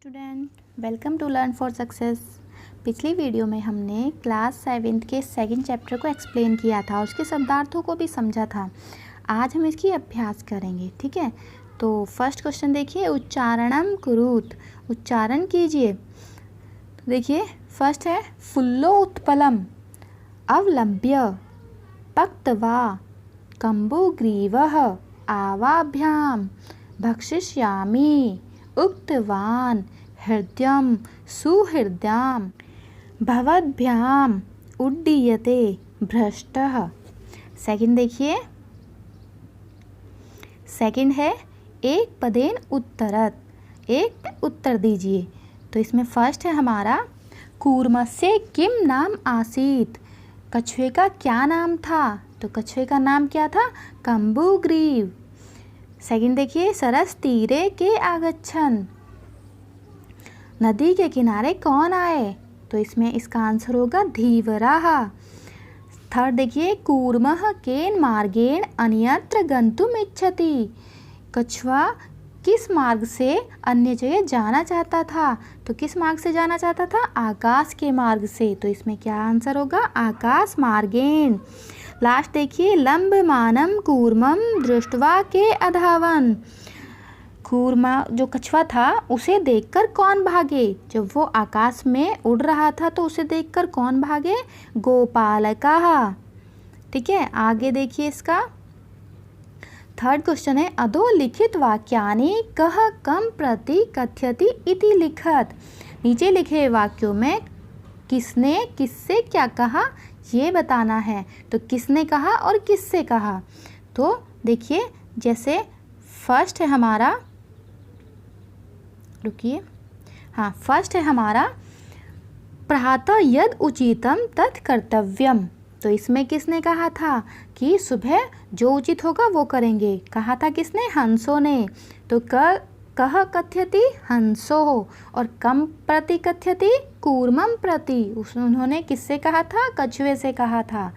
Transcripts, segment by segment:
Student, welcome to learn for success. पिछली video में हमने क्लास 7th के सेकंड चैप्टर को एक्सप्लेन किया था, उसके शब्दार्थों को भी समझा था। आज हम इसकी अभ्यास करेंगे, ठीक है। तो फर्स्ट क्वेश्चन देखिए, उच्चारणम कुरुत, उच्चारण कीजिए। तो देखिए फर्स्ट है फुल्लोत्पलम, अवलंब्य, पक्त्वा, कम्बुग्रीवः, आवाभ्याम, भक्षिष्यामि, उक्तवान, हृदयं, सुहृदयां, भवद्भ्याम, उड्डीयते, भ्रष्टः। सेकंड देखिए, सेकंड है एक पदेन उत्तरत, एक उत्तर दीजिए। तो इसमें फर्स्ट है हमारा कूर्मस्य किम नाम आसीत, कछुए का क्या नाम था। तो कछुए का नाम क्या था, कम्बुग्रीव। सेकंड देखिए, सरस तीरे के आगच्छन, नदी के किनारे कौन आए। तो इसमें इसका आंसर होगा धीवराः। थर्ड देखिए, कूर्मः केन मार्गेण अन्यत्र गंतुम इच्छति, कछुआ किस मार्ग से अन्य जगह जाना चाहता था। तो किस मार्ग से जाना चाहता था, आकाश के मार्ग से। तो इसमें क्या आंसर होगा, आकाश मार्गेण। लास्ट देखिए, लंबमानम कूर्मम दृष्ट्वा के अधावन, कूर्मा जो कछुआ था उसे देखकर कौन भागे। जब वो आकाश में उड़ रहा था तो उसे देखकर कौन भागे, गोपालकः। ठीक है, आगे देखिए इसका थर्ड क्वेश्चन है, अधोलिखित वाक्यानि कः कम प्रति कथयति इति लिखत। नीचे लिखे वाक्यों में किसने किससे क्या कहा ये बताना है। तो किसने कहा और किससे कहा। तो देखिए जैसे फर्स्ट है हमारा, रुकिए, हाँ फर्स्ट है हमारा प्रातः यद उचितम तत् कर्तव्यम। तो इसमें किसने कहा था कि सुबह जो उचित होगा वो करेंगे। कहा था किसने, हंसों ने। तो कह कथ्यति हंसो, और कम प्रति कथ्यति कूर्मम प्रति, उन्होंने किससे कहा था, कछुए से कहा था।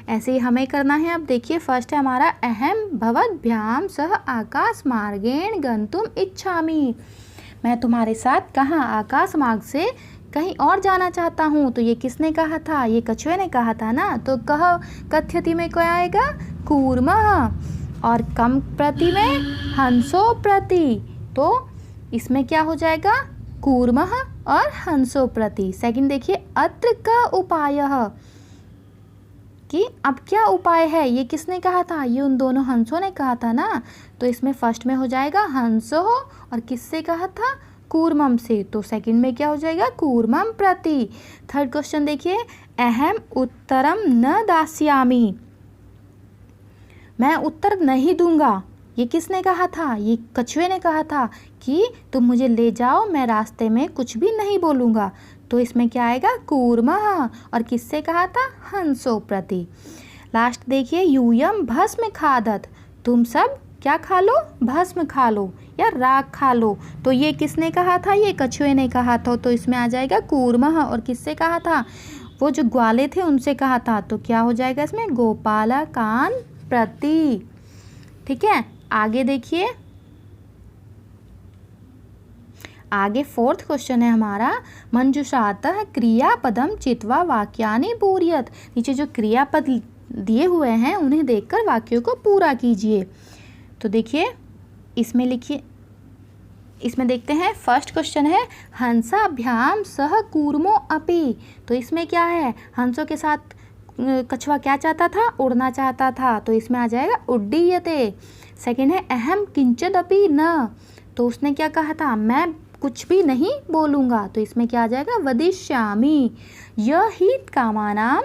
ऐसे ही हमें करना है। अब देखिए फर्स्ट है हमारा अहम भवद्भ्याम सह आकाश मार्गेण गंतुम इच्छामि, मैं तुम्हारे साथ कहाँ, आकाश मार्ग से कहीं और जाना चाहता हूँ। तो ये किसने कहा था, ये कछुए ने कहा था ना। तो कह कथ्यति में क्या आएगा, कूर्मः, और कम प्रति में हंसो प्रति। तो इसमें क्या हो जाएगा, कूर्मः और हंसो प्रति। सेकंड देखिए, अत्र का उपायः, कि अब क्या उपाय है, ये किसने कहा था, ये उन दोनों हंसों ने कहा था ना। तो इसमें फर्स्ट में हो जाएगा हंसो, और किससे कहा था, कूर्मम से। तो सेकंड में क्या हो जाएगा, कूर्मम प्रति। थर्ड क्वेश्चन देखिए, अहम उत्तरम न दास्यामि, मैं उत्तर नहीं दूंगा। ये किसने कहा था, ये कछुए ने कहा था कि तुम मुझे ले जाओ, मैं रास्ते में कुछ भी नहीं बोलूँगा। तो इसमें क्या आएगा, कूर्मः, और किससे कहा था, हंसो प्रति। लास्ट देखिए, यूयम भस्म खादत, तुम सब क्या खा लो, भस्म खा लो या राख खा लो। तो ये किसने कहा था, ये कछुए ने कहा था। तो इसमें आ जाएगा कूर्मः, और किससे कहा था, वो जो ग्वाले थे उनसे कहा था। तो क्या हो जाएगा इसमें, गोपालकान प्रति। ठीक है, आगे देखिए, आगे फोर्थ क्वेश्चन है हमारा, मंजुषातः क्रियापदम चित्वा वाक्यानि पूरयत, नीचे जो क्रियापद दिए हुए हैं उन्हें देखकर वाक्यों को पूरा कीजिए। तो देखिए इसमें लिखिए, इसमें देखते हैं फर्स्ट क्वेश्चन है, हंसाभ्याम सह कूर्मो अपि। तो इसमें क्या है, हंसों के साथ कछुआ क्या चाहता था, उड़ना चाहता था। तो इसमें आ जाएगा उड्डीयते। सेकंड है, अहम किंचिदपि न, तो उसने क्या कहा था, मैं कुछ भी नहीं बोलूँगा। तो इसमें क्या आ जाएगा, वदिष्यामि। यह ही कामानाम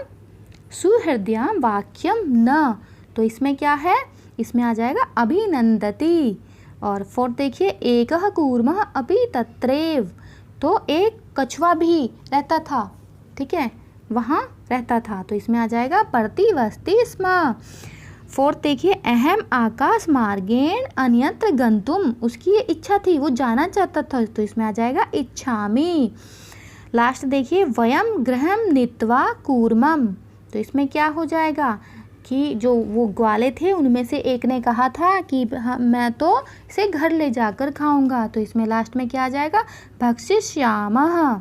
सुहृदयां वाक्यम न, तो इसमें क्या है, इसमें आ जाएगा अभिनंदति। और फोर्थ देखिए, एकः कूर्मः अपि तत्रैव, तो एक कछुआ भी रहता था, ठीक है, वहाँ रहता था। तो इसमें आ जाएगा प्रतिवसति स्म। फोर्थ देखिए, अहम आकाश मार्गेण अन्यत्र गंतुम, उसकी ये इच्छा थी, वो जाना चाहता था। तो इसमें आ जाएगा इच्छामि। लास्ट देखिए, वयम गृहं नीत्वा कूर्मम, तो इसमें क्या हो जाएगा, कि जो वो ग्वाले थे उनमें से एक ने कहा था कि मैं तो इसे घर ले जाकर खाऊंगा। तो इसमें लास्ट में क्या आ जाएगा, भक्षिष्यामः।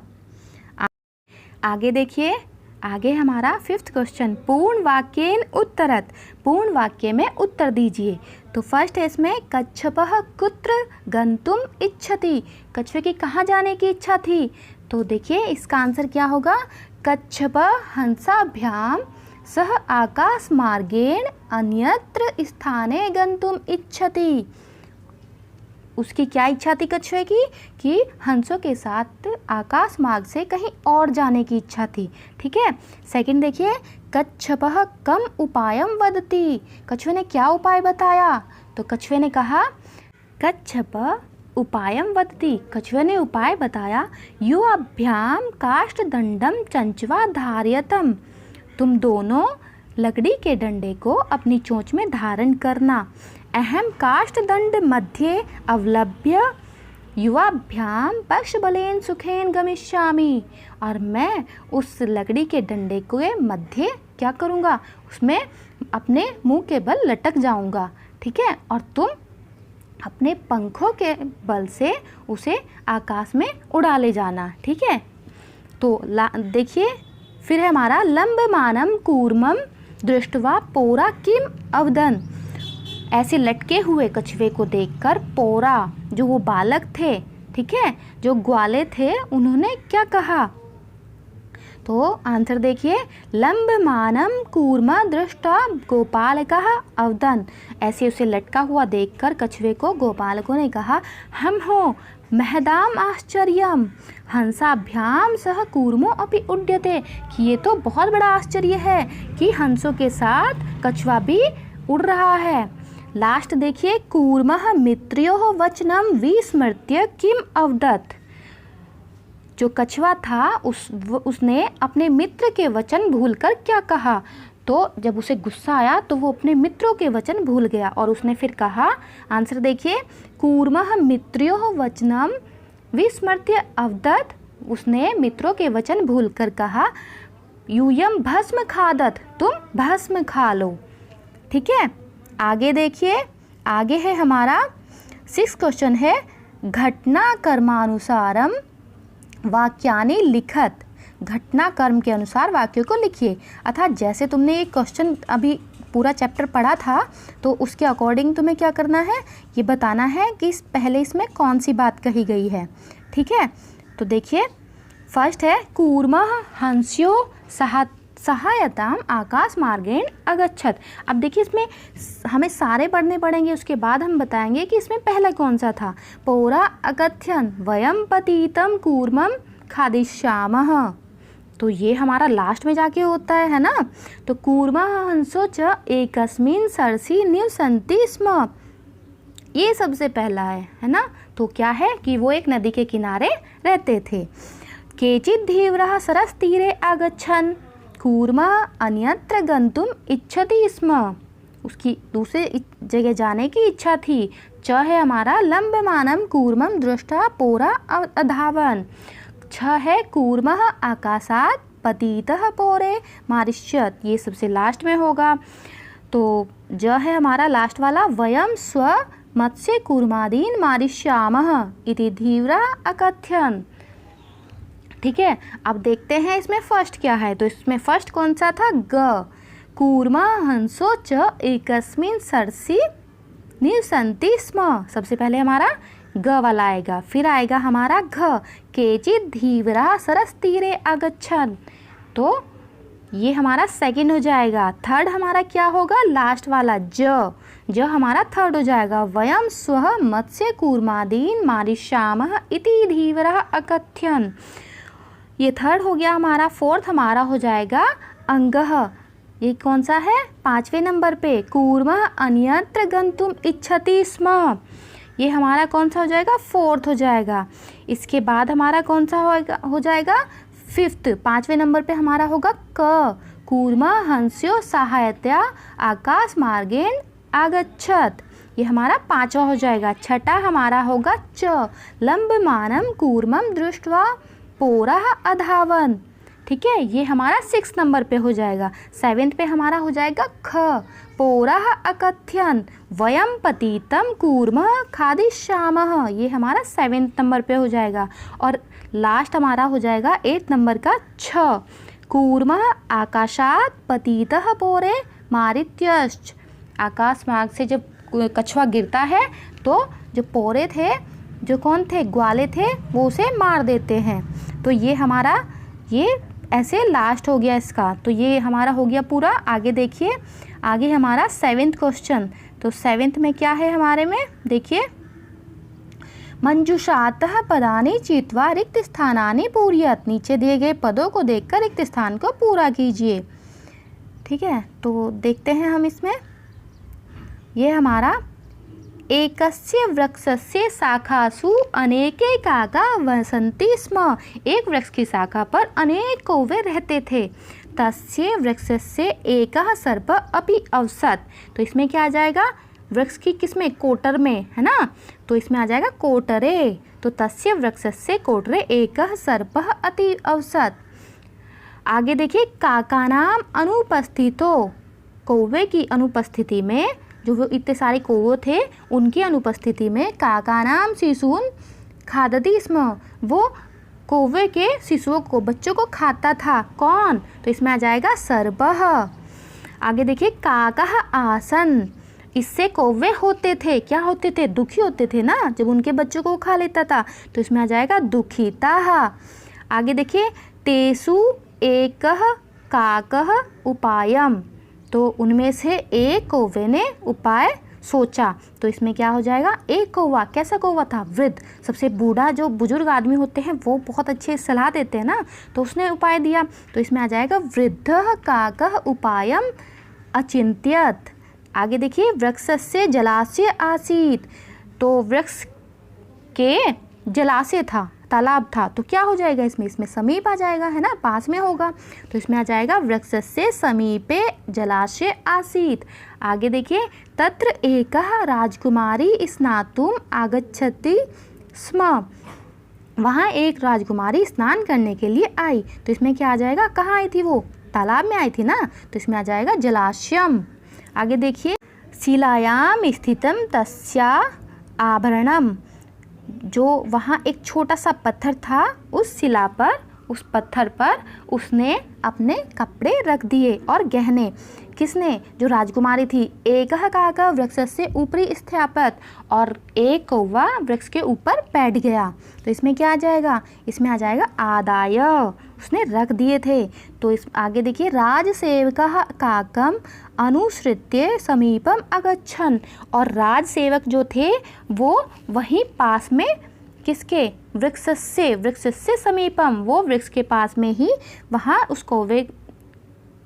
आगे देखिए, आगे हमारा 5th क्वेश्चन, पूर्ण वाक्येन उत्तरत, पूर्ण वाक्य में उत्तर दीजिए। तो फर्स्ट है इसमें, कच्छपः कुत्र गंतुम इच्छति, कछुए की कहाँ जाने की इच्छा थी। तो देखिए इसका आंसर क्या होगा, कच्छपः हंसाभ्याम सह आकाश मार्गेण अन्यत्र स्थाने गंतुम इच्छति। उसकी क्या इच्छा थी कछुए की, कि हंसों के साथ आकाश मार्ग से कहीं और जाने की इच्छा थी। ठीक है। सेकंड देखिए, कच्छपः कम उपायम वदति, कछुए ने क्या उपाय बताया। तो कछुए ने कहा, कच्छपः उपायम वदति, कछुए ने उपाय बताया, युवाभ्याम काष्ठदंडम चंचवा धार्यतम, तुम दोनों लकड़ी के डंडे को अपनी चोंच में धारण करना। अहम काष्ठदंड मध्ये अवलंब्य युवाभ्याम पक्षबलेन सुखेन गमिष्यामि, और मैं उस लकड़ी के डंडे के मध्य क्या करूँगा, उसमें अपने मुंह के बल लटक जाऊँगा। ठीक है। और तुम अपने पंखों के बल से उसे आकाश में उड़ा ले जाना। ठीक है। तो देखिए फिर है हमारा, लंबमानम कूर्मम दृष्टवा पोरा किम अवदन, ऐसे लटके हुए कछुए को देखकर पोरा, जो वो बालक थे, ठीक है, जो ग्वाले थे, उन्होंने क्या कहा। तो आंसर देखिए, लंबमानम कूर्मा दृष्टा गोपालकः अवदन, ऐसे उसे लटका हुआ देखकर कछुए को गोपालकों ने कहा, हम हो महदाम आश्चर्यम हंसाभ्याम सह कूर्मो अपि उड्यते, कि ये तो बहुत बड़ा आश्चर्य है कि हंसों के साथ कछुआ भी उड़ रहा है। लास्ट देखिए, कूर्मः मित्र्योः वचनम विस्मृत्य किम अवदत्, जो कछुआ था उसने अपने मित्र के वचन भूलकर क्या कहा। तो जब उसे गुस्सा आया तो वो अपने मित्रों के वचन भूल गया और उसने फिर कहा, आंसर देखिए, कूर्मः मित्र्योः वचनम विस्मृत्य अवदत्, उसने मित्रों के वचन भूलकर कहा, यूयम भस्म खादत, तुम भस्म खा लो। ठीक है। आगे देखिए, आगे है हमारा 6th क्वेश्चन है, घटना कर्मानुसारम वाक्यानि लिखत, घटना कर्म के अनुसार वाक्यों को लिखिए। अर्थात जैसे तुमने ये क्वेश्चन अभी पूरा चैप्टर पढ़ा था तो उसके अकॉर्डिंग तुम्हें क्या करना है, ये बताना है कि पहले इसमें कौन सी बात कही गई है। ठीक है। तो देखिए फर्स्ट है, कूर्मः हंस्यो सहायताम आकाश मार्गेण अगच्छत। अब देखिए इसमें हमें सारे पढ़ने पड़ेंगे, उसके बाद हम बताएंगे कि इसमें पहला कौन सा था। पौरा अकथ्यन वयम पतितम कूर्मम खादिष्यामः, तो ये हमारा लास्ट में जाके होता है ना। तो कूर्मः हंसो च एकस्मिन् सरसि निवसन्ति स्म, ये सबसे पहला है ना। तो क्या है कि वो एक नदी के किनारे रहते थे। केचित् धीवरः सरसतीरे आगच्छन् कूर्मः अन्यत्र गन्तुम इच्छति स्म, उसकी दूसरे जगह जाने की इच्छा थी। च है हमारा, लंबमानम कूर्मम दृष्टा पोरा अधावन। छ है, कूर्मः आकाशात् पतितः पौरे मारिष्यत, ये सबसे लास्ट में होगा। तो ज है हमारा लास्ट वाला, वयम स्व मत्स्य कूर्मादीन मारिष्यामः इति धीवरा अकथ्यन। ठीक है। अब देखते हैं इसमें फर्स्ट क्या है। तो इसमें फर्स्ट कौन सा था, ग, कूर्मः हंसो च एकस्मिन् सरसि निवसन्ति स्म, सबसे पहले हमारा ग वाला आएगा। फिर आएगा हमारा घ, केचित् धीवरा सरसतीरे आगच्छन्, तो ये हमारा सेकंड हो जाएगा। थर्ड हमारा क्या होगा, लास्ट वाला ज हमारा थर्ड हो जाएगा। वयम स्वः मत्स्य कूर्मादीन मारिष्यामः इति धीवरः अकथ्यन्, ये थर्ड हो गया हमारा। फोर्थ हमारा हो जाएगा अंगः, ये कौन सा है, 5वें नंबर पे, कूर्मः अन्यत्र गन्तुम इच्छति स्म, ये हमारा कौन सा हो जाएगा, फोर्थ हो जाएगा। इसके बाद हमारा कौन सा हो जाएगा, फिफ्थ, 5वें नंबर पे हमारा होगा क, कूर्मः हंस्यो सहायतया आकाश मार्गेण आगच्छत, ये हमारा 5वां हो जाएगा। छठा हमारा होगा च, लंबमानम कूर्मम दृष्ट्वा पोरा अधावन। ठीक है, ये हमारा 6 नंबर पे हो जाएगा। 7th पे हमारा हो जाएगा ख, पोरः अकथ्यन वयम पतितम कूर्मः खादिष्यामः, ये हमारा 7th नंबर पे हो जाएगा। और लास्ट हमारा हो जाएगा 8th नंबर का छ, कूर्मः आकाशात् पतितः पोरे मारित्यश्च, आकाश मार्ग से जब कछुआ गिरता है तो जो पोरे थे, जो कौन थे, ग्वाले थे, वो उसे मार देते हैं। तो ये हमारा ये ऐसे लास्ट हो गया इसका। तो ये हमारा हो गया पूरा। आगे देखिए, आगे हमारा 7th क्वेश्चन। तो 7th में क्या है हमारे में, देखिए, मंजुषातः पदानि चित्वा रिक्त स्थानानि पूरयत, नीचे दिए गए पदों को देखकर रिक्त स्थान को पूरा कीजिए। ठीक है, तो देखते हैं हम इसमें। ये हमारा एकस्य वृक्षस्य शाखासु अनेके काका वसन्ति स्म, एक वृक्ष की शाखा पर अनेक कौवे रहते थे। तस्य वृक्षस्य एकः सर्प अपि अवसत्, तो इसमें क्या आ जाएगा, वृक्ष की किसमें, कोटर में, है ना, तो इसमें आ जाएगा कोटरे। तो तस्य वृक्षस्य कोटरे एकः सर्पः अति अवसत्। आगे देखिए, काकानाम अनुपस्थितो, कौवे की अनुपस्थिति में, जो वो इतने सारे कौवे थे उनकी अनुपस्थिति में, काकानाम शिशून खादति स्म, वो कौवे के शिशुओं को, बच्चों को खाता था। कौन, तो इसमें आ जाएगा सर्पः। आगे देखिए, काकः आसन, इससे कौवे होते थे, क्या होते थे, दुखी होते थे ना, जब उनके बच्चों को खा लेता था, तो इसमें आ जाएगा दुखिताः। आगे देखिए, तेषु एकः काकः उपायम, तो उनमें से एक कौवे ने उपाय सोचा। तो इसमें क्या हो जाएगा, एक कौवा, कैसा कौवा था, वृद्ध, सबसे बूढ़ा, जो बुजुर्ग आदमी होते हैं वो बहुत अच्छे सलाह देते हैं ना, तो उसने उपाय दिया। तो इसमें आ जाएगा वृद्धः काकः उपायम अचिंत्यत। आगे देखिए, वृक्षस्य जलाशय आसीत्, तो वृक्ष के जलाशय था, तालाब था, तो क्या हो जाएगा इसमें, इसमें समीप आ जाएगा, है ना, पास में होगा। तो इसमें आ जाएगा वृक्षस्य समीपे जलाशय आसीत्। आगे देखिए, तत्र एकः राजकुमारी स्नातुम आगच्छति स्म, वहाँ एक राजकुमारी स्नान करने के लिए आई। तो इसमें क्या आ जाएगा, कहाँ आई थी वो, तालाब में आई थी ना, तो इसमें आ जाएगा जलाशयम। आगे देखिए, शिलायाम स्थितम तस्या आभरणम, जो वहाँ एक छोटा सा पत्थर था, उस शिला पर, उस पत्थर पर उसने अपने कपड़े रख दिए और गहने। किसने, जो राजकुमारी थी। एकः काकः वृक्षस्य ऊपरी स्थापयत्, और एक कौवा वृक्ष के ऊपर बैठ गया। तो इसमें क्या आ जाएगा, इसमें आ जाएगा आदाय, उसने रख दिए थे। तो इस आगे देखिए, राजसेवकः काकम अनुसृत्य समीपम अगच्छन्, और राजसेवक जो थे वो वहीं पास में, किसके, वृक्षस्य समीपम, वो वृक्ष के पास में ही वहाँ उस कौवे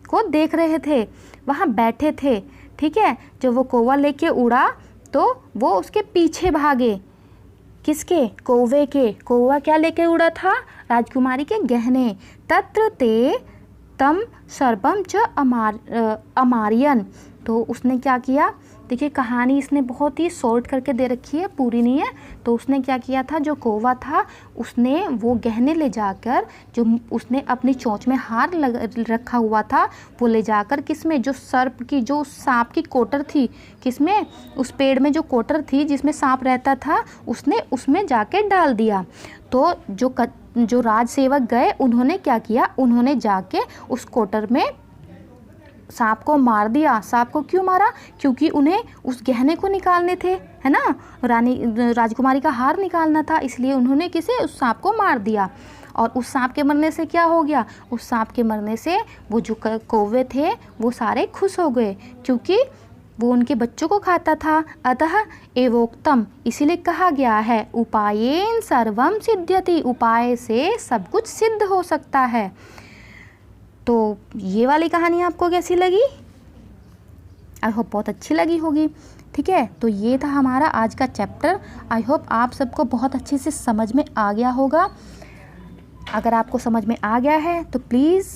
को देख रहे थे, वहाँ बैठे थे। ठीक है, जब वो कौवा लेके उड़ा तो वो उसके पीछे भागे, किसके, कौवे के। कौवा क्या लेके उड़ा था, राजकुमारी के गहने। तत्र ते तम सर्पम च अमारियन, तो उसने क्या किया, देखिए कहानी इसने बहुत ही शॉर्ट करके दे रखी है, पूरी नहीं है। तो उसने क्या किया था, जो कौवा था उसने वो गहने ले जाकर, जो उसने अपनी चोंच में हार रखा हुआ था, वो ले जाकर किसमें, जो सर्प की, जो सांप की कोटर थी, किसमें, उस पेड़ में जो कोटर थी जिसमें सांप रहता था, उसने उसमें जाके डाल दिया। तो जो राजसेवक गए, उन्होंने क्या किया, उन्होंने जाके उस कोटर में सांप को मार दिया। सांप को क्यों मारा, क्योंकि उन्हें उस गहने को निकालने थे, है ना, राजकुमारी का हार निकालना था, इसलिए उन्होंने किसे, उस सांप को मार दिया। और उस सांप के मरने से क्या हो गया, उस सांप के मरने से वो जो कौवे थे वो सारे खुश हो गए, क्योंकि वो उनके बच्चों को खाता था। अतः एवोक्तम, इसीलिए कहा गया है, उपायेन सर्वम सिद्ध्यति, उपाय से सब कुछ सिद्ध हो सकता है। तो ये वाली कहानी आपको कैसी लगी, आई होप बहुत अच्छी लगी होगी। ठीक है, तो ये था हमारा आज का चैप्टर। आई होप आप सबको बहुत अच्छे से समझ में आ गया होगा। अगर आपको समझ में आ गया है तो प्लीज़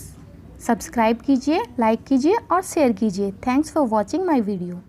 सब्सक्राइब कीजिए, लाइक कीजिए और शेयर कीजिए। Thanks for watching my video.